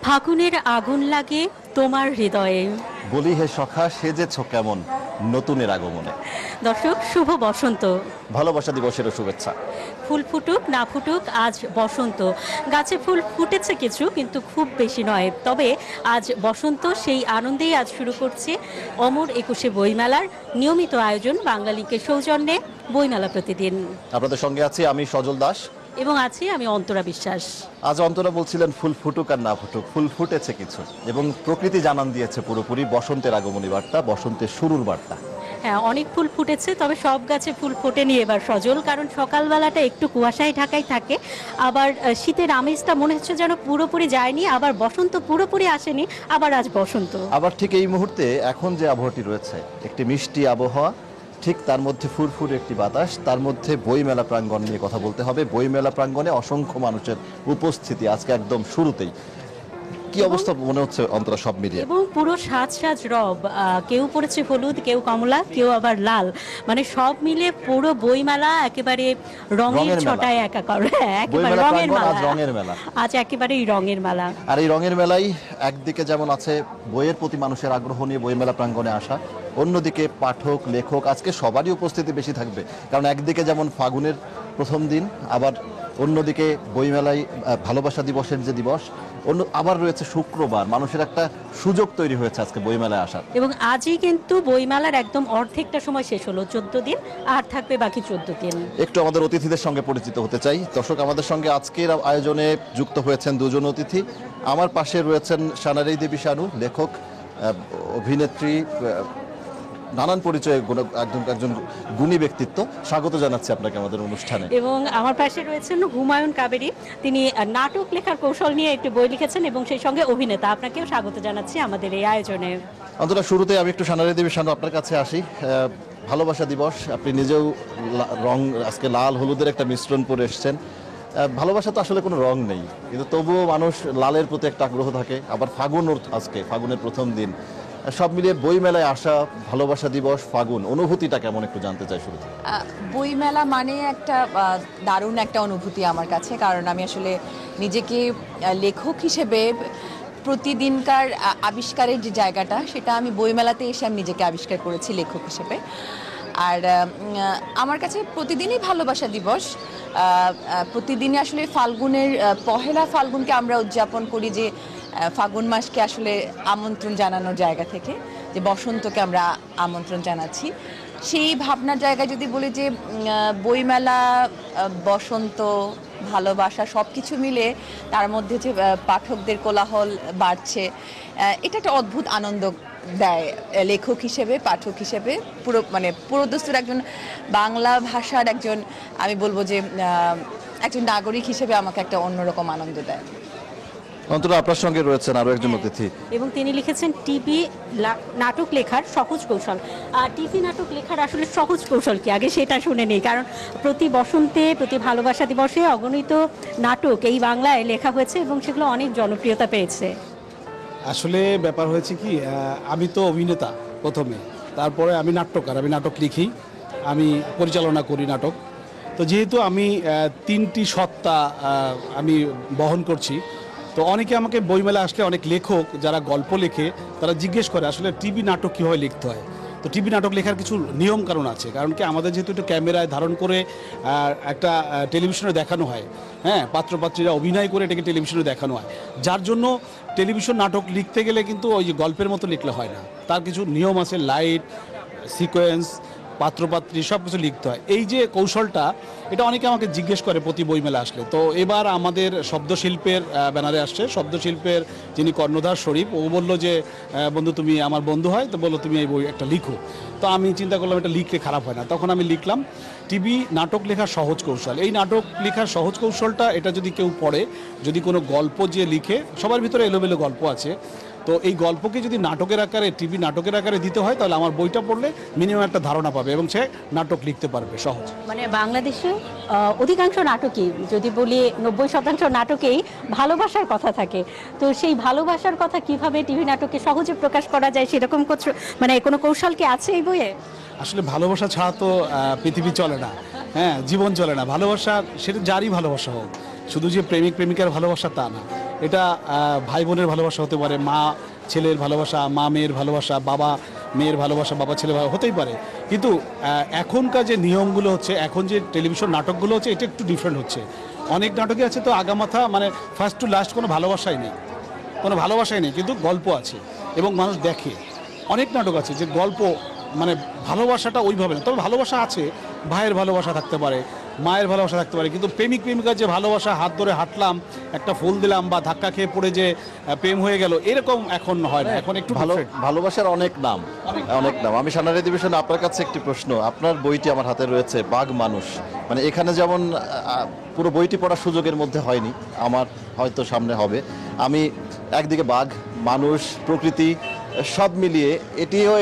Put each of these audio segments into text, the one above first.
ফাগুনের আগুন লাগে তোমার হৃদয়ে। বলি হে সখা সেজেছ কেমন নতুনের আগমনে। দর্শক, শুভ বসন্ত। ভালোবাসা দিবসেরও শুভেচ্ছা। ফুল ফুটুক না ফুটুক, আজ বসন্ত। গাছে ফুল ফুটেছে কিছু, কিন্তু খুব বেশি নয়। তবে আজ বসন্ত, সেই আনন্দেই আজ শুরু করছে অমর ২১শে বইমেলার নিয়মিত আয়োজন বাংলালিংকের সৌজন্যে বইমেলা প্রতিদিন। আপনাদের সঙ্গে আছি আমি সজল দাস এবং আছি আমি অন্তরা বিশ্বাস। আজ অন্তরা বলছিলেন ফুল ফুটুক আর না ফুটুক, ফুল ফুটেছে কিছু এবং প্রকৃতি জানান দিয়েছে পুরোপুরি বসন্তের আগমনী বার্তা, বসন্তের শুরুর বার্তা। হ্যাঁ, অনেক ফুল ফুটেছে, তবে সব গাছে ফুল ফোটেনি এবার সজল, কারণ সকালবেলাটা একটু কুয়াশায় ঢাকাই থাকে। আবার শীতের আমেজটা মনে হচ্ছে যেন পুরোপুরি যায়নি, আবার বসন্ত পুরোপুরি আসেনি, আবার আজ বসন্ত। আবার ঠিক এই মুহূর্তে এখন যে আবহাওয়াটি রয়েছে, একটি মিষ্টি আবহাওয়া, ঠিক তার মধ্যে ফুরফুর একটি বাতাস, তার মধ্যে বইমেলা প্রাঙ্গণ নিয়ে কথা বলতে হবে। বইমেলা প্রাঙ্গণে অসংখ্য মানুষের উপস্থিতি আজকে একদম শুরুতেই। কি অবস্থা মনে হচ্ছে অন্তরা সব মিলিয়ে? এবং পুরো সাজ সাজ রব, কেউ পড়েছে হলুদ, কেউ কমলা, কেউ আবার লাল, মানে সব মিলে পুরো বইমেলা একেবারে রঙের ছটায় একাকার। একেবারে রঙের মেলা, রঙের মেলা আজ একেবারেই রঙের মেলা। আর এই রঙের মেলাই একদিকে যেমন আছে বইয়ের প্রতি মানুষের আগ্রহ নিয়ে বইমেলা প্রাঙ্গণে আসা, অন্যদিকে পাঠক লেখক আজকে সবারই উপস্থিতি বেশি থাকবে, কারণ একদিকে যেমন ফাগুনের প্রথম দিন, আবার অন্যদিকে বইমেলায় ভালোবাসা দিবসের যে দিবস, আবার রয়েছে শুক্রবার। মানুষের একটা সুযোগ তৈরি হয়েছে আজকে বইমেলায় আসার। এবং আজই কিন্তু বইমেলার একদম অর্ধেকটা সময় শেষ হলো, ১৪ দিন, আর থাকবে বাকি ১৪ দিন। একটু আমাদের অতিথিদের সঙ্গে পরিচিত হতে চাই। দর্শক, আমাদের সঙ্গে আজকের আয়োজনে যুক্ত হয়েছেন দুজন অতিথি। আমার পাশে রয়েছেন সানারি দেবী শানু, লেখক, অভিনেত্রী, নানান পরিচয়ে একজন গুণী ব্যক্তিত্ব। স্বাগত জানাচ্ছি আপনাকে আমাদের অনুষ্ঠানে। এবং আমার পাশে রয়েছেন হুমায়ুন কাবেরী, তিনি নাটক লেখার কৌশল নিয়ে একটি বই লিখেছেন এবং সেই সঙ্গে অভিনেতা। আপনাকেও স্বাগত জানাচ্ছি আমাদের এই আয়োজনে। অন্তত শুরুতে আমি একটু সানারি দেবী শানু আপনার কাছে আসি। ভালোবাসা দিবস, আপনি নিজেও রং, আজকে লাল হলুদের একটা মিশ্রণ পরে এসছেন। ভালোবাসা তো আসলে কোনো রং নেই, কিন্তু তবুও মানুষ লালের প্রতি একটা আগ্রহ থাকে। আবার ফাগুন, আজকে ফাগুনের প্রথম দিন, সব মিলিয়ে বইমেলায় আসা, ভালোবাসা দিবস, ফাগুন, অনুভূতিটা কেমন একটু জানতে চাই শুরুতে। বইমেলা মানে একটা দারুণ একটা অনুভূতি আমার কাছে, কারণ আমি আসলে নিজেকে লেখক হিসেবে প্রতিদিনকার আবিষ্কারের যে জায়গাটা, সেটা আমি বইমেলাতে এসে আমি নিজেকে আবিষ্কার করেছি লেখক হিসেবে। আর আমার কাছে প্রতিদিনই ভালোবাসা দিবস। প্রতিদিনই আসলে ফাল্গুনের পহেলা ফাল্গুনকে আমরা উদযাপন করি, যে ফাগুন মাসকে আসলে আমন্ত্রণ জানানোর জায়গা থেকে, যে বসন্তকে আমরা আমন্ত্রণ জানাচ্ছি। সেই ভাবনার জায়গায় যদি বলি যে বইমেলা, বসন্ত, ভালোবাসা সব কিছু মিলে তার মধ্যে যে পাঠকদের কোলাহল বাড়ছে, এটা একটা অদ্ভুত আনন্দ দেয় লেখক হিসেবে, পাঠক হিসেবে, পুরোদস্তুর একজন বাংলা ভাষার একজন, আমি বলবো যে একজন নাগরিক হিসেবে আমাকে একটা অন্যরকম আনন্দ দেয়। অন্তরা, আপনার সঙ্গে রয়েছেন আরো একজন অতিথি, এবং তিনি লিখেছেন টিভি নাটক লেখার সহজ কৌশল। টিভি নাটক লেখার আসলে সহজ কৌশল কি, আগে সেটা শুনে নেই, কারণ প্রতি বসন্তে, প্রতি ভালোবাসা দিবসে অগণিত নাটক এই বাংলায় লেখা হয়েছে এবং সেগুলো অনেক জনপ্রিয়তা পেয়েছে। আসলে ব্যাপার হয়েছে কি, আমি তো অভিনেতা প্রথমে, তারপরে আমি নাট্যকার, আমি নাটক লিখি, আমি পরিচালনা করি নাটক। তো যেহেতু আমি তিনটি সত্তা আমি বহন করছি, তো অনেকে আমাকে বইমেলা আসলে, অনেক লেখক যারা গল্প লেখে, তারা জিজ্ঞেস করে আসলে টিভি নাটক কীভাবে লিখতে হয়। তো টিভি নাটক লেখার কিছু নিয়ম কারণ আছে, কারণ কি আমাদের যেহেতু একটু ক্যামেরায় ধারণ করে একটা টেলিভিশনে দেখানো হয়, হ্যাঁ, পাত্রপাত্রীরা অভিনয় করে এটাকে টেলিভিশনে দেখানো হয়, যার জন্য টেলিভিশন নাটক লিখতে গেলে কিন্তু ওই যে গল্পের মতো লিখলে হয় না, তার কিছু নিয়ম আছে, লাইট, সিকোয়েন্স, পাত্রপাত্রী সব কিছু লিখতে হয়। এই যে কৌশলটা, এটা অনেকে আমাকে জিজ্ঞেস করে প্রতি বইমেলা আসলে। তো এবার আমাদের শব্দশিল্পের ব্যানারে আসছে, শব্দশিল্পের যিনি কর্ণধার শরীফ, ও বললো যে বন্ধু তুমি আমার বন্ধু হয়, তো বললো তুমি এই বই একটা লিখো। তো আমি চিন্তা করলাম এটা লিখলে খারাপ হয় না, তখন আমি লিখলাম টিভি নাটক লেখার সহজ কৌশল। এই নাটক লেখার সহজ কৌশলটা, এটা যদি কেউ পড়ে, যদি কোনো গল্প যে লিখে, সবার ভিতরে এলোমেলো গল্প আছে, তো এই গল্পকে যদি নাটকের আকারে, টিভি নাটকের আকারে দিতে হয়, তাহলে আমার বইটা পড়লে মিনিমাম একটা ধারণা পাবে এবং সে নাটক লিখতে পারবে সহজ। মানে বাংলাদেশে অধিকাংশ নাটকই, যদি বলি ৯০% নাটকেই ভালোবাসার কথা থাকে, তো সেই ভালোবাসার কথা কিভাবে টিভি নাটকে সহজে প্রকাশ করা যায়, সেরকম মানে কোনো কৌশল কি আছে এই বইয়ে? আসলে ভালোবাসা ছাড়া তো পৃথিবী চলে না, হ্যাঁ, জীবন চলে না। ভালোবাসা সেটা যারই ভালোবাসা হোক, শুধু যে প্রেমিক প্রেমিকার ভালোবাসা তা না, এটা ভাই বোনের ভালোবাসা হতে পারে, মা ছেলের ভালোবাসা, মা মেয়ের ভালোবাসা, বাবা মেয়ের ভালোবাসা, বাবা ছেলে হতেই পারে। কিন্তু এখনকার যে নিয়মগুলো হচ্ছে, এখন যে টেলিভিশন নাটকগুলো হচ্ছে, এটা একটু ডিফারেন্ট হচ্ছে। অনেক নাটকে আছে তো আগামাথা, মানে ফার্স্ট টু লাস্ট কোনো ভালোবাসাই নেই, কোনো ভালোবাসাই নেই, কিন্তু গল্প আছে এবং মানুষ দেখে। অনেক নাটক আছে যে গল্প মানে ভালোবাসাটা ওইভাবে না, তবে ভালোবাসা আছে, ভাইয়ের ভালোবাসা থাকতে পারে, মায়ের ভালোবাসা থাকতে পারে, কিন্তু প্রেমিক প্রেমিকার যে ভালোবাসা, হাত ধরে হাঁটলাম, একটা ফুল দিলাম বা ধাক্কা খেয়ে পড়ে যে প্রেম হয়ে গেল, এরকম এখন হয় না, এখন একটু different। ভালোবাসার অনেক নাম, অনেক নাম। আমি সানারি দিবিশনে আপনার কাছে একটি প্রশ্ন। আপনার বইটি আমার হাতে রয়েছে, বাঘ মানুষ। মানে এখানে যেমন পুরো বইটি পড়ার সুযোগের মধ্যে হয়নি, আমার হয়তো সামনে হবে। আমি একদিকে বাঘ, মানুষ, প্রকৃতি সব মিলিয়ে এটিও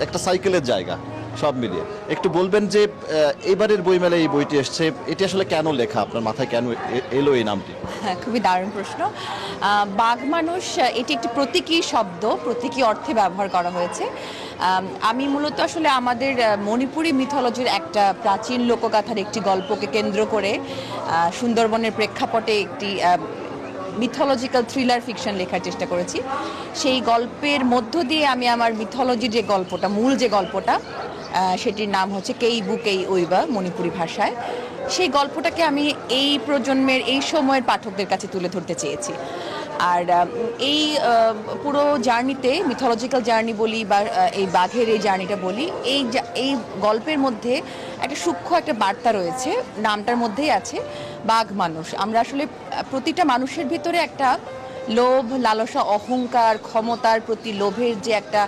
একটা সাইকেলের জায়গা, সব মিলিয়ে একটু বলবেন যে এবারের বইমেলায় এই বইটি এসছে, এটি আসলে কেন লেখা, আপনার মাথায় কেন এলো এই নামটি? হ্যাঁ, খুবই দারুণ প্রশ্ন। বাঘ মানুষ এটি একটি প্রতীকী শব্দ, প্রতীকী অর্থে ব্যবহার করা হয়েছে। আমি মূলত আসলে আমাদের মণিপুরি মিথোলজির একটা প্রাচীন লোকগাথার একটি গল্পকে কেন্দ্র করে সুন্দরবনের প্রেক্ষাপটে একটি মিথোলজিক্যাল থ্রিলার ফিকশন লেখার চেষ্টা করেছি। সেই গল্পের মধ্য দিয়ে আমি আমার মিথোলজির যে গল্পটা, মূল যে গল্পটা, সেটির নাম হচ্ছে কেই বুকেই ওইবা মণিপুরি ভাষায়, সেই গল্পটাকে আমি এই প্রজন্মের, এই সময়ের পাঠকদের কাছে তুলে ধরতে চেয়েছি। আর এই পুরো জার্নিতে, মিথোলজিক্যাল জার্নি বলি বা এই বাঘের এই জার্নিটা বলি, এই গল্পের মধ্যে একটা সূক্ষ্ম একটা বার্তা রয়েছে, নামটার মধ্যেই আছে বাঘ মানুষ। আমরা আসলে প্রতিটা মানুষের ভিতরে একটা লোভ, লালসা, অহংকার, ক্ষমতার প্রতি লোভের যে একটা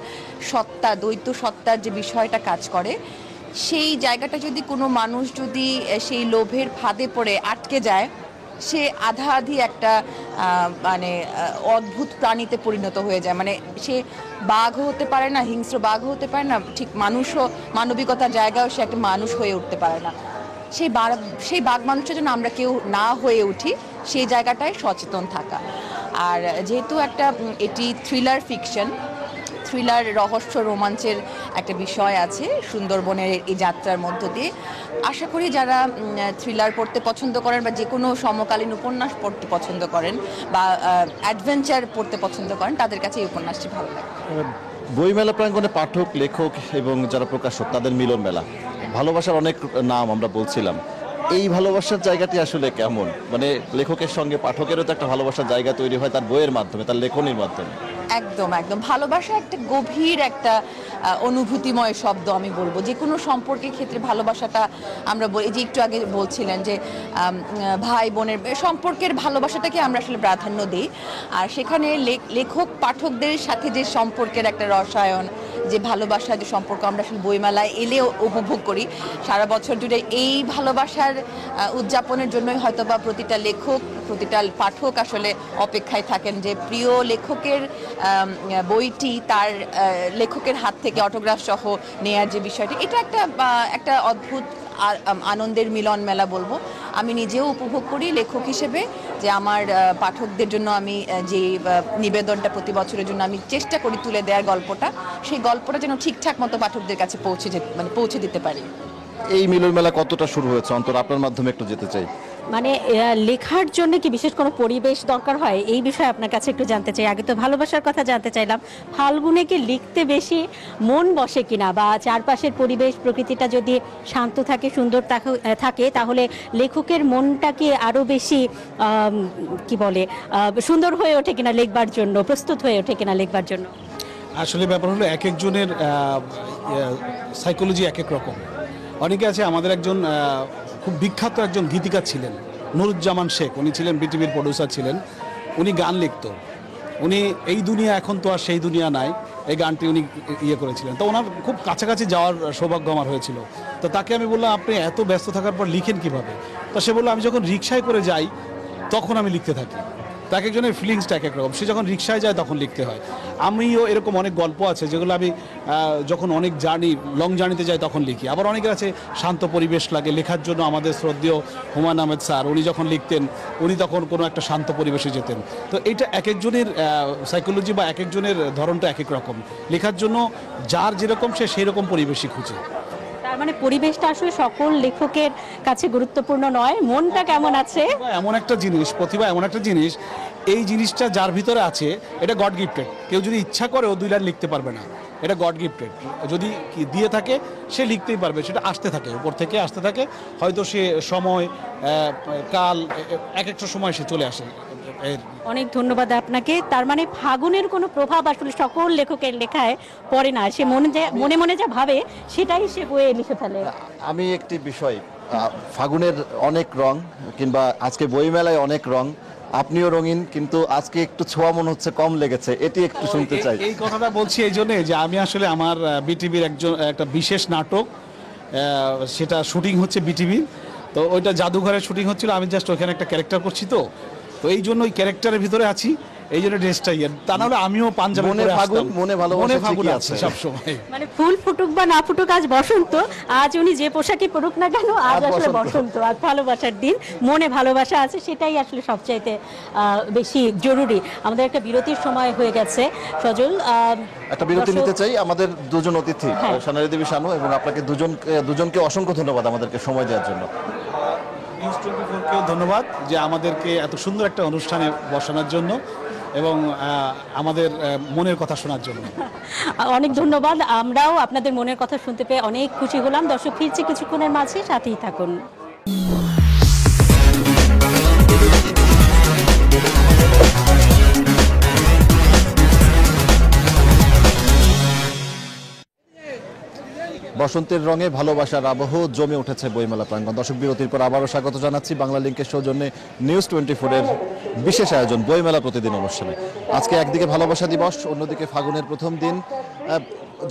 সত্তা, দ্বৈত সত্তার যে বিষয়টা কাজ করে, সেই জায়গাটা যদি কোনো মানুষ যদি সেই লোভের ফাঁদে পড়ে আটকে যায়, সে আধা আধি একটা মানে অদ্ভুত প্রাণীতে পরিণত হয়ে যায়। মানে সে বাঘও হতে পারে না, হিংস্র বাঘও হতে পারে না, ঠিক মানুষও, মানবিকতার জায়গায়ও সে একটা মানুষ হয়ে উঠতে পারে না। সেই বাঘ মানুষের জন্য আমরা কেউ না হয়ে উঠি, সেই জায়গাটায় সচেতন থাকা। আর যেহেতু এটি থ্রিলার ফিকশন, থ্রিলার, রহস্য, রোমাঞ্চের একটা বিষয় আছে সুন্দরবনের এই যাত্রার মধ্য দিয়ে, আশা করি যারা থ্রিলার পড়তে পছন্দ করেন বা যে কোনো সমকালীন উপন্যাস পড়তে পছন্দ করেন বা অ্যাডভেঞ্চার পড়তে পছন্দ করেন, তাদের কাছে এই উপন্যাসটি ভালো লাগে। বইমেলা প্রাঙ্গণে পাঠক, লেখক এবং যারা প্রকাশক তাদের মিলন মেলা। ভালোবাসার অনেক নাম আমরা বলছিলাম, এই ভালোবাসার জায়গাটি আসলে কেমন? মানে লেখকের সঙ্গে পাঠকেরও তো একটা ভালোবাসার জায়গা তৈরি হয় তার বইয়ের মাধ্যমে, তার লেখনীর মাধ্যমে। একদম একদম, ভালোবাসা একটা গভীর একটা অনুভূতিময় শব্দ। আমি বলবো যে কোনো সম্পর্কের ক্ষেত্রে ভালোবাসাটা আমরা বলি, যে একটু আগে বলছিলেন যে ভাই বোনের সম্পর্কের ভালোবাসাটাকে আমরা আসলে প্রাধান্য দিই। আর সেখানে লেখক পাঠকদের সাথে যে সম্পর্কের একটা রসায়ন, যে ভালোবাসা, যে সম্পর্ক আমরা আসলে বইমেলায় এলেও উপভোগ করি সারা বছর জুড়ে, এই ভালোবাসার উদযাপনের জন্যই হয়তো বা প্রতিটা লেখক, প্রতিটা পাঠক আসলে অপেক্ষায় থাকেন যে প্রিয় লেখকের বইটি তার লেখকের হাত থেকে অটোগ্রাফ সহ নেয়ার যে বিষয়টি, এটা একটা অদ্ভুত আনন্দের মিলন মেলা বলবো। আমি নিজেও উপভোগ করি লেখক হিসেবে যে আমার পাঠকদের জন্য আমি যে নিবেদনটা প্রতি বছরের জন্য আমি চেষ্টা করি তুলে দেওয়ার গল্পটা, সেই গল্পটা যেন ঠিকঠাক মতো পাঠকদের কাছে পৌঁছে দিতে পারি। এই মিলন মেলা কতটা শুরু হয়েছে, অন্তর আপনার মাধ্যমে একটু যেতে চাই। মানে লেখার জন্য কি বিশেষ কোনো পরিবেশ দরকার হয়, এই বিষয়ে আপনার কাছে একটু জানতে চাই। আগে তো ভালোবাসার কথা জানতে চাইলাম, ফাল্গুনে কি লিখতে বেশি মন বসে কিনা, বা চারপাশের পরিবেশ, প্রকৃতিটা যদি শান্ত থাকে, সুন্দর থাকে, তাহলে লেখকের মনটা কি আরো বেশি কি বলে সুন্দর হয়ে ওঠে কিনা লিখবার জন্য, প্রস্তুত হয়ে ওঠে কিনা লিখবার জন্য? আসলে ব্যাপার হলো এক একজনের সাইকোলজি এক এক রকম। অনেকে আছে, আমাদের একজন খুব বিখ্যাত একজন গীতিকার ছিলেন নুরুজ্জামান শেখ, উনি ছিলেন বিটিভির প্রডিউসার ছিলেন, উনি গান লিখত, উনি এই দুনিয়া এখন তো আর সেই দুনিয়া নাই, এই গানটি উনি করেছিলেন। তো ওনার খুব কাছাকাছি যাওয়ার সৌভাগ্য আমার হয়েছিল। তো তাকে আমি বললাম, আপনি এত ব্যস্ত থাকার পর লিখেন কিভাবে? তো সে বললো, আমি যখন রিক্সায় করে যাই তখন আমি লিখতে থাকি। এক একজনের ফিলিংসটা এক এক রকম, সে যখন রিক্সায় যায় তখন লিখতে হয়। আমিও এরকম অনেক গল্প আছে যেগুলো আমি যখন অনেক লং জার্নিতে যাই তখন লিখি। আবার অনেকের আছে শান্ত পরিবেশ লাগে লেখার জন্য। আমাদের শ্রদ্ধেয় হুমায়ুন আহমেদ স্যার, উনি যখন লিখতেন উনি তখন কোনো একটা শান্ত পরিবেশে যেতেন। তো এইটা এক একজনের সাইকোলজি বা এক একজনের ধরনটা এক এক রকম। লেখার জন্য যার যেরকম সে সেই রকম পরিবেশই খুঁজে। তার মানে পরিবেশটা আসলে সকল লেখকের কাছে গুরুত্বপূর্ণ নয়, মনটা কেমন আছে। এমন একটা জিনিস, প্রতিভা এমন একটা জিনিস, এই জিনিসটা যার ভিতরে আছে এটা গড গিফটেড। কেউ যদি ইচ্ছা করে ও 2 লাইন লিখতে পারবে না, এটা গড গিফটেড। যদি দিয়ে থাকে সে লিখতেই পারবে, সেটা আসতে থাকে, উপর থেকে আসতে থাকে। হয়তো সে সময় কাল এক একটা সময় সে চলে আসে। অনেক ধন্যবাদ আপনাকে। তার মানে ফাগুনের কোনো প্রভাব আসলে সকল লেখকের লেখায় পড়ে না, সে মনে মনে যা ভাবে সেটাই সে বইয়ে লিখে ফেলে। আমি একটি বিষয়, ফাগুনের অনেক রং, কিংবা আজকে বইমেলায় অনেক রং, আপনিও রঙিন, কিন্তু আজকে একটু ছোঁয়া মনে হচ্ছে কম লেগেছে, এটি একটু শুনতে চাই। এই কথাটা বলছি এই জন্যে যে আমি আসলে আমার বিটিভির একটা বিশেষ নাটক, সেটা শুটিং হচ্ছে বিটিভির, তো ওইটা জাদুঘরে শুটিং হচ্ছিল, আমি জাস্ট ওখানে একটা ক্যারেক্টার করছি, তো এই জন্য ওই ক্যারেক্টারের ভিতরে আছি, এই জন্য ড্রেসটাই। তা নাহলে আমিও পাঞ্জাবি মনে পরে ফাগুন, আসতাম। মনে ভালোবাসা মনে ফাগুন ঠিকই আছে আছে। সবসময়। মানে ফুল ফুটুক বা না ফুটুক, আজ বসন্ত, আজ উনি যে পোশাকই পরুক না কেন, আজ আজ আসলে বসন্ত। বসন্ত, আজ ভালোবাসার দিন, মনে ভালোবাসা আছে, সেটাই আসলে সবচাইতে বেশি জরুরি। আমাদের একটা বিরতির সময় হয়ে গেছে সজল, একটা বিরতি দর্শক- নিতে চাই। আমাদের দুজন অতিথি, হ্যাঁ। সোনালী দেবী শানু এবং আপনাকে দুজনকে অসংখ্য ধন্যবাদ আমাদেরকে সময় দেওয়ার জন্য। নিউজ 24-কেও ধন্যবাদ যে আমাদেরকে এত সুন্দর একটা অনুষ্ঠানে বসানোর জন্য এবং আমাদের মনের কথা শোনার জন্য। অনেক ধন্যবাদ। আমরাও আপনাদের মনের কথা শুনতে পেয়ে অনেক খুশি হলাম। দর্শক ফিরছি কিছুক্ষণের মাঝে, সাথেই থাকুন। বসন্তের রঙে ভালোবাসার আবহ জমে উঠেছে বইমেলা প্রাঙ্গণ। দর্শক বিরতির পর আবারও স্বাগত জানাচ্ছি বাংলা লিংকের সৌজন্যে নিউজ 24-এর বিশেষ আয়োজন বইমেলা প্রতিদিন অনুষ্ঠানে। আজকে একদিকে ভালোবাসা দিবস, অন্যদিকে ফাগুনের প্রথম দিন,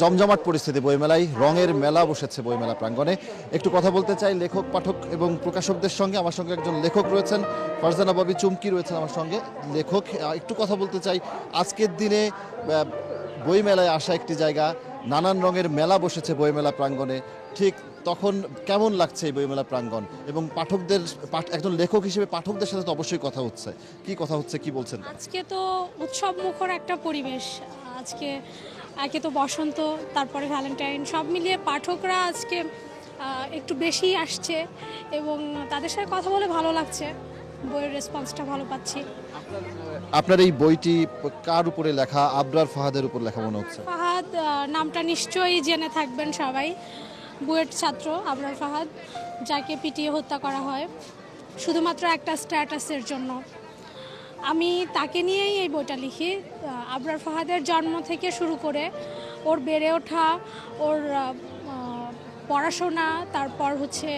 জমজমাট পরিস্থিতি বইমেলায়, রঙের মেলা বসেছে বইমেলা প্রাঙ্গণে। একটু কথা বলতে চাই লেখক, পাঠক এবং প্রকাশকদের সঙ্গে। আমার সঙ্গে একজন লেখক রয়েছেন, ফারজানা ববি চুমকি রয়েছেন আমার সঙ্গে, লেখক। একটু কথা বলতে চাই, আজকের দিনে বইমেলায় আসা একটি জায়গা, নানান রঙের মেলা বসেছে বইমেলা প্রাঙ্গণে, ঠিক তখন কেমন লাগছে এই বইমেলা প্রাঙ্গণ? এবং পাঠকদের, একজন লেখক হিসেবে পাঠকদের সাথে তো অবশ্যই কথা হচ্ছে, কি কথা হচ্ছে, কি বলছেন? আজকে তো উৎসব মুখর একটা পরিবেশ। আজকে একে তো বসন্ত, তারপরে ভ্যালেন্টাইন, সব মিলিয়ে পাঠকরা আজকে একটু বেশি আসছে এবং তাদের সাথে কথা বলে ভালো লাগছে, বইয়ের রেসপন্সটা ভালো পাচ্ছি। আপনার এই বইটি কার উপরে লেখা? আবরার ফাহাদের উপর লেখা মনে হচ্ছে। ফাহাদ নামটা নিশ্চয়ই জেনে থাকবেন সবাই, বুয়েট ছাত্র আবরার ফাহাদ, যাকে পিটিয়ে হত্যা করা হয় শুধুমাত্র একটা স্ট্যাটাসের জন্য। আমি তাকে নিয়েই এই বইটা লিখি। আবরার ফাহাদের জন্ম থেকে শুরু করে ওর বেড়ে ওঠা, ওর পড়াশোনা, তারপর হচ্ছে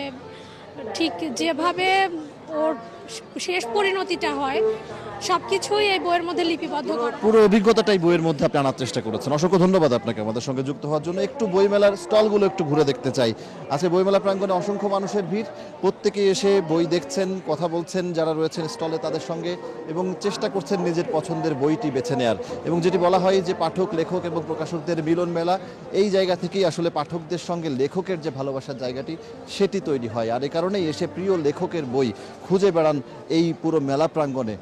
ঠিক যেভাবে ওর শেষ পরিণতিটা হয়, সব কিছুই এই বইয়ের মধ্যে লিপিবদ্ধ করা। পুরো অভিজ্ঞতাটাই বইয়ের মধ্যে আপনি আনার চেষ্টা করেছেন। অসংখ্য ধন্যবাদ আপনাকে আমাদের সঙ্গে যুক্ত হওয়ার জন্য। একটু বইমেলার স্টলগুলো একটু ঘুরে দেখতে চাই। আজকে বইমেলা প্রাঙ্গণে অসংখ্য মানুষের ভিড়, প্রত্যেকে এসে বই দেখছেন, কথা বলছেন যারা রয়েছেন স্টলে তাদের সঙ্গে, এবং চেষ্টা করছেন নিজের পছন্দের বইটি বেছে নেয়ার। এবং যেটি বলা হয় যে পাঠক, লেখক এবং প্রকাশকদের মিলন মেলা, এই জায়গা থেকেই আসলে পাঠকদের সঙ্গে লেখকের যে ভালোবাসার জায়গাটি সেটি তৈরি হয়। আর এই কারণেই এসে প্রিয় লেখকের বই খুঁজে বেড়ান এই পুরো মেলা প্রাঙ্গণে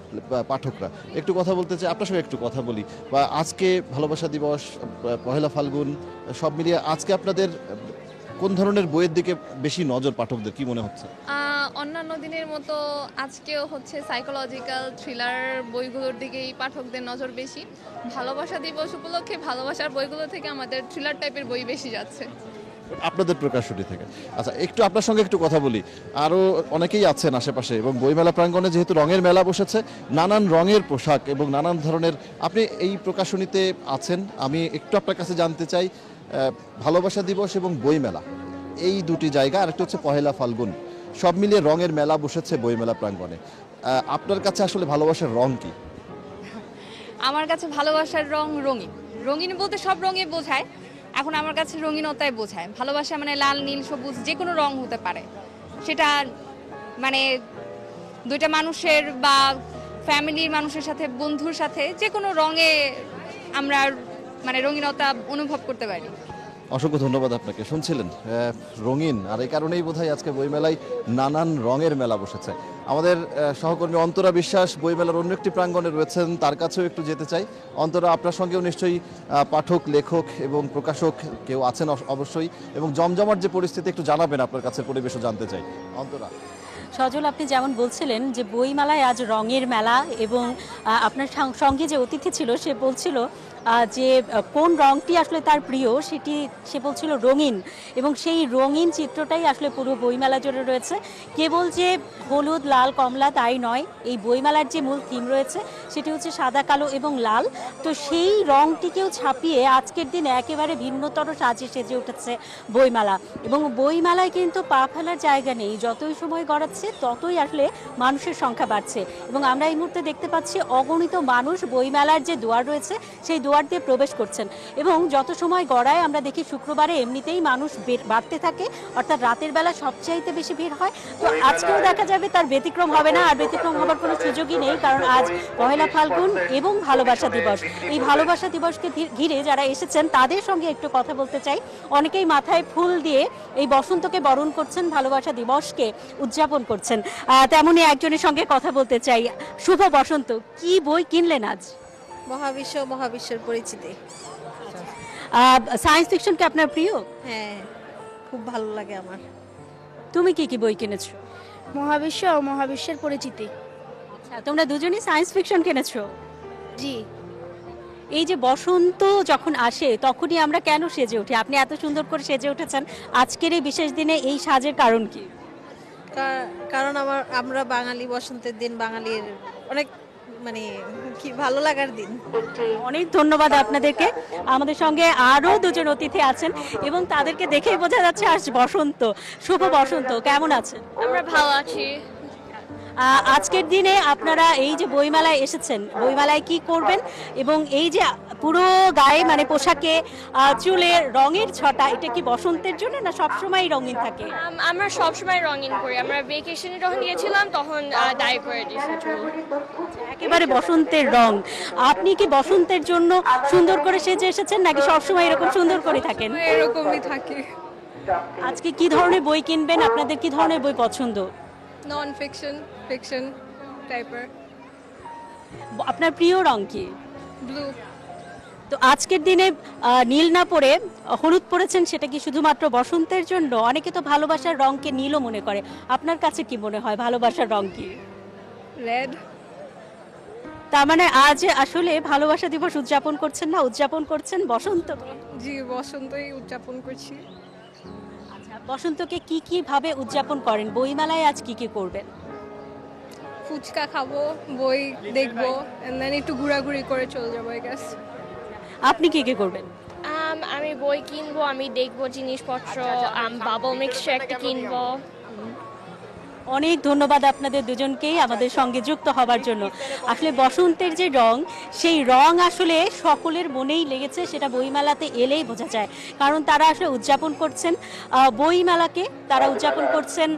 পাঠকরা। একটু কথা বলতে চাই, আপনার সঙ্গে একটু কথা বলি। বা আজকে ভালোবাসা দিবস, পহেলা ফাল্গুন, সব মিলিয়ে আজকে আপনাদের কোন ধরনের বইয়ের দিকে বেশি নজর পাঠকদের, কি মনে হচ্ছে? অন্যান্য দিনের মতো আজকেও হচ্ছে সাইকোলজিক্যাল থ্রিলার বইগুলোর দিকেই পাঠকদের নজর বেশি। ভালোবাসা দিবস উপলক্ষে ভালোবাসার বইগুলো থেকে আমাদের থ্রিলার টাইপের বই বেশি যাচ্ছে আপনাদের প্রকাশনী থেকে। আচ্ছা, একটু আপনার সঙ্গে একটু কথা বলি। আরও অনেকেই আছেন আশেপাশে, এবং বইমেলা প্রাঙ্গণে যেহেতু রঙের মেলা বসেছে, নানান রঙের পোশাক এবং নানান ধরনের, আপনি এই প্রকাশনীতে আছেন। আমি একটু আপনার কাছে জানতে চাই, ভালোবাসা দিবস এবং বইমেলা, এই দুটি জায়গা, আর একটা হচ্ছে পহেলা ফাল্গুন, সব মিলিয়ে রঙের মেলা বসেছে বইমেলা প্রাঙ্গণে। আপনার কাছে আসলে ভালোবাসার রং কি? আমার কাছে ভালোবাসার রং রঙিন। রঙিন বলতে সব রঙে বোঝায়, এখন আমার কাছে রঙিনতায় বোঝায়। ভালোবাসা মানে লাল, নীল, সবুজ, যে কোনো রং হতে পারে। সেটা মানে দুইটা মানুষের বা ফ্যামিলির মানুষের সাথে, বন্ধুর সাথে, যে কোনো রঙে আমরা মানে রঙিনতা অনুভব করতে পারি। অসংখ্য ধন্যবাদ আপনাকে। শুনছিলেন রঙিন, আর এই কারণেই বোধহয় আজকে বইমেলায় নানান রঙের মেলা বসেছে। আমাদের সহকর্মী অন্তরা বিশ্বাস বইমেলার অন্য একটি প্রাঙ্গণে রয়েছেন, তার কাছেও একটু যেতে চাই। অন্তরা, আপনার সঙ্গেও নিশ্চয়ই পাঠক, লেখক এবং প্রকাশক কেউ আছেন অবশ্যই, এবং জমজমাট যে পরিস্থিতি একটু জানাবেন, আপনার কাছে পরিবেশও জানতে চাই। অন্তরা। সজল, আপনি যেমন বলছিলেন যে বইমেলায় আজ রঙের মেলা, এবং আপনার সঙ্গে যে অতিথি ছিল সে বলছিল যে কোন রংটি আসলে তার প্রিয়, সেটি সে বলছিল রঙিন, এবং সেই রঙিন চিত্রটাই আসলে পুরো বইমেলা জুড়ে রয়েছে। কেবল যে হলুদ, লাল, কমলা তাই নয়, এই বইমেলার যে মূল থিম রয়েছে সেটি হচ্ছে সাদা, কালো এবং লাল। তো সেই রংটিকেও ছাপিয়ে আজকের দিনে একেবারে ভিন্নতর সাজে সেজে উঠেছে বইমেলা, এবং বইমেলায় কিন্তু পা ফেলার জায়গা নেই। যতই সময় গড়াচ্ছে ততই আসলে মানুষের সংখ্যা বাড়ছে, এবং আমরা এই মুহূর্তে দেখতে পাচ্ছি অগণিত মানুষ বইমেলার যে দুয়ার রয়েছে সেই দুয়ার দিয়ে প্রবেশ করছেন, এবং যত সময় গড়ায় আমরা দেখি শুক্রবারে এমনিতেই মানুষ বাড়তে থাকে, অর্থাৎ রাতের বেলা সবচাইতে বেশি ভিড় হয়। তো আজকেও দেখা যাবে তার ব্যতিক্রম হবে না, আর ব্যতিক্রম হবার কোনো সুযোগই নেই, কারণ আজ পহেলা ফাল্গুন এবং ভালোবাসা দিবস। এই ভালোবাসা দিবসকে ঘিরে যারা এসেছেন তাদের সঙ্গে একটু কথা বলতে চাই। অনেকেই মাথায় ফুল দিয়ে এই বসন্তকে বরণ করছেন, ভালোবাসা দিবসকে উদযাপন করছেন। তেমনই একজনের সঙ্গে কথা বলতে চাই। শুভ বসন্ত, কি বই কিনলেন আজ? মহাবিশ্বের পরিচিতি। সায়েন্স ফিকশন কি আপনার প্রিয়? হ্যাঁ, খুব ভালো লাগে আমার। তুমি কি কি বই কিনেছো? মহাবিশ্ব ও মহাবিশ্বের পরিচিতি। তোমরা দুজনেই সায়েন্স ফিকশন কিনেছো? জি। এই যে বসন্ত যখন আসে তখনই আমরা কেন সেজে উঠি? আপনি এত সুন্দর করে সেজে উঠেছেন, আজকের এই বিশেষ দিনে এই সাজের কারণ কি? কারণ আমরা বাঙালি, বসন্তের দিন বাঙালির অনেক মানে কি ভালো লাগার দিন। অনেক ধন্যবাদ আপনাদেরকে। আমাদের সঙ্গে আরো দুজন অতিথি আছেন, এবং তাদেরকে দেখেই বোঝা যাচ্ছে আজ বসন্ত। শুভ বসন্ত, কেমন আছেন? আমরা ভালো আছি। আজকের দিনে আপনারা এই যে বইমেলায় এসেছেন, বইমেলায় কি করবেন, এবং এই যে পুরো গায়ে মানে পোশাকে চুলের রঙের ছটা, এটা কি বসন্তের জন্য না সবসময় রঙিন থাকে? আমরা সবসময় রঙিন করি। আমরা ভেকেশনে যখন গিয়েছিলাম তখন ডাই করে দিয়েছি চুল। একেবারে বসন্তের রং। আপনি কি বসন্তের জন্য সুন্দর করে সেজে এসেছেন, নাকি সবসময় এরকম সুন্দর করে থাকেন? এরকমই থাকে। আজকে কি ধরনের বই কিনবেন? আপনাদের কি ধরনের বই পছন্দ? নন ফিকশন, ফিকশন টাইপের। আপনার প্রিয় রং কি? ব্লু। তো আজকের দিনে নীল না পরে হলুদ পরেছেন, সেটা কি শুধুমাত্র বসন্তের জন্য? অনেকে তো ভালোবাসার রংকে নীলও মনে করে। আপনার কাছে কি মনে হয় ভালোবাসার রং কি? রেড। তার মানে আজ আসলে ভালোবাসা দিবস উদযাপন করছেন না, উদযাপন করছেন বসন্ত? জি, বসন্তই উদযাপন করছি। আচ্ছা, বসন্তকে কি কি ভাবে উদযাপন করেন? বইমেলায় আজ কি কি করবেন? ফুচকা খাবো, বই দেখবো, এন্ড দেন একটু ঘোরাঘুরি করে চলে যাবো আই গেস। আপনি কি কি করবেন? আমি বই কিনবো, আমি দেখবো জিনিসপত্র, বাবল মিক্সচার একটা কিনবো। অনেক ধন্যবাদ আপনাদের দুজনকেই আমাদের সঙ্গে যুক্ত হবার জন্য। আসলে বসন্তের যে রং, সেই রং আসলে সকলের মনেই লেগেছে, সেটা বইমেলাতে এলেই বোঝা যায়। কারণ তারা আসলে উদযাপন করছেন বইমেলাকে, তারা উদযাপন করছেন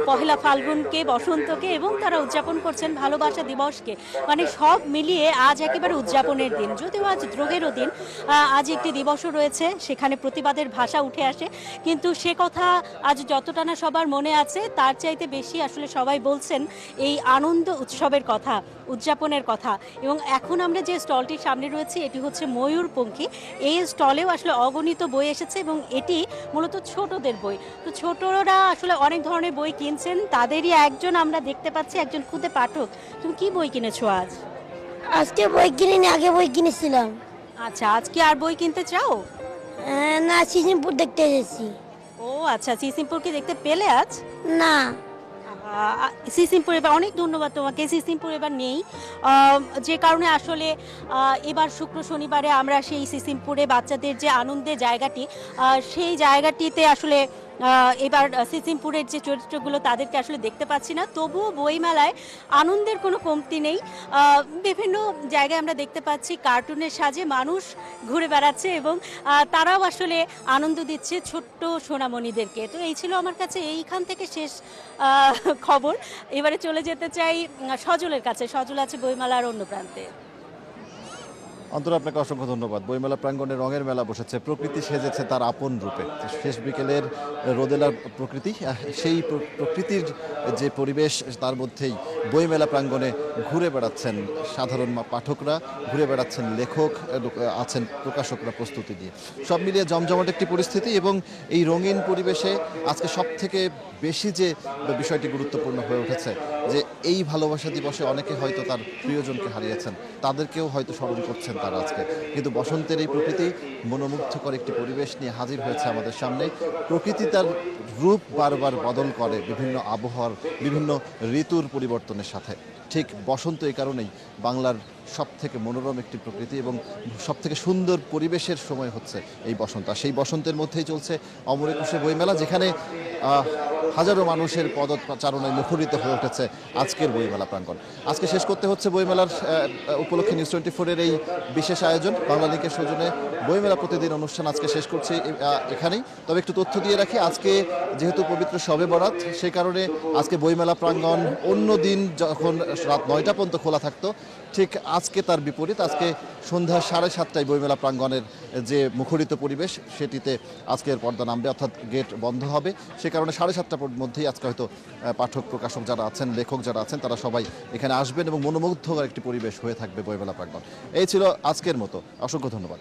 পহেলা ফাল্গুনকে, বসন্তকে, এবং তারা উদযাপন করছেন ভালোবাসা দিবসকে। মানে সব মিলিয়ে আজ একেবারে উদযাপনের দিন। যদিও আজ দ্রোগেরও দিন, আজ একটি দিবসও রয়েছে, সেখানে প্রতিবাদের ভাষা উঠে আসে, কিন্তু সে কথা আজ যতটা না সবার মনে আছে, তার চাইতে বেশি আসলে সবাই বলছেন এই আনন্দ উৎসবের কথা, উদযাপনের কথা। এবং এখন আমরা যে স্টলটির সামনে রয়েছি, এটি হচ্ছে ময়ূরপঙ্খী। এই স্টলেও আসলে অগণিত বই এসেছে, এবং এটি মূলত ছোটদের বই। তো ছোটরা আসলে অনেক ধরনের বই কিনছেন, তাদেরই একজন আমরা দেখতে পাচ্ছি, একজন খুদে পাঠক। তুমি কি বই কিনেছো আজ? আজকে বই কিনিনি, আগে বই কিনেছিলাম। আচ্ছা, আজকে আর বই কিনতে চাও? না, সিজনপুর দেখতে এসেছি। ও আচ্ছা, সিসিমপুরকে দেখতে পেলে আজ? না। সিসিমপুর এবার, অনেক ধন্যবাদ তোমাকে। সিসিমপুর এবার নেই, যে কারণে আসলে এবার শুক্র শনিবারে আমরা সেই সিসিমপুরে বাচ্চাদের যে আনন্দের জায়গাটি, সেই জায়গাটিতে আসলে এবার সিসিমপুরের যে চরিত্রগুলো তাদেরকে আসলে দেখতে পাচ্ছি না। তবুও বইমেলায় আনন্দের কোনো কমতি নেই। বিভিন্ন জায়গায় আমরা দেখতে পাচ্ছি কার্টুনের সাজে মানুষ ঘুরে বেড়াচ্ছে, এবং তারাও আসলে আনন্দ দিচ্ছে ছোট্ট সোনামণিদেরকে। তো এই ছিল আমার কাছে এইখান থেকে শেষ খবর। এবারে চলে যেতে চাই সজলের কাছে। সজল আছে বইমেলার অন্য প্রান্তে। অন্তরা, আপনাকে অসংখ্য ধন্যবাদ। বইমেলা প্রাঙ্গণে রঙের মেলা বসেছে, প্রকৃতি সেজেছে তার আপন রূপে। শেষ বিকেলের রোদেলার প্রকৃতি, সেই প্রকৃতির যে পরিবেশ তার মধ্যেই বইমেলা প্রাঙ্গণে ঘুরে বেড়াচ্ছেন সাধারণ পাঠকরা, ঘুরে বেড়াচ্ছেন লেখক, আছেন প্রকাশকরা প্রস্তুতি নিয়ে। সব মিলিয়ে জমজমাট একটি পরিস্থিতি এবং এই রঙিন পরিবেশে আজকে সব থেকে বেশি যে বিষয়টি গুরুত্বপূর্ণ হয়ে উঠেছে যে এই ভালোবাসা দিবসে অনেকে হয়তো তার প্রিয়জনকে হারিয়েছেন, তাদেরকেও হয়তো স্মরণ করছেন তারা আজকে। কিন্তু বসন্তের এই প্রকৃতি মনোমুগ্ধকর একটি পরিবেশ নিয়ে হাজির হয়েছে আমাদের সামনে। প্রকৃতি তার রূপ বারবার বদল করে বিভিন্ন আবহাওয়ার, বিভিন্ন ঋতুর পরিবর্তনের সাথে। ঠিক বসন্ত এই কারণেই বাংলার সব থেকে মনোরম একটি প্রকৃতি এবং সব থেকে সুন্দর পরিবেশের সময় হচ্ছে এই বসন্ত। আর সেই বসন্তের মধ্যেই চলছে অমর একুশে বইমেলা, যেখানে হাজারো মানুষের পদচারণায় মুখরিত হয়ে উঠেছে আজকের বইমেলা প্রাঙ্গণ। আজকে শেষ করতে হচ্ছে বইমেলার উপলক্ষে নিউজ 24-এর এই বিশেষ আয়োজন বাংলা লিংকের সৌজন্যে বইমেলা প্রতিদিন অনুষ্ঠান আজকে শেষ করছি এখানেই। তবে একটু তথ্য দিয়ে রাখি, আজকে যেহেতু পবিত্র শবে বরাত, সেই কারণে আজকে বইমেলা প্রাঙ্গণ অন্য দিন যখন রাত 9টা পর্যন্ত খোলা থাকতো, ঠিক আজকে তার বিপরীত। আজকে সন্ধ্যা 7:30টায় বইমেলা প্রাঙ্গণের যে মুখরিত পরিবেশ সেটিতে আজকের পর্দা নামবে, অর্থাৎ গেট বন্ধ হবে। সে কারণে 7:30টার মধ্যেই আজকে হয়তো পাঠক, প্রকাশক যারা আছেন, লেখক যারা আছেন, তারা সবাই এখানে আসবেন এবং মনোমুগ্ধকর একটি পরিবেশ হয়ে থাকবে বইমেলা প্রাঙ্গণ। এই ছিল আজকের মতো, অসংখ্য ধন্যবাদ।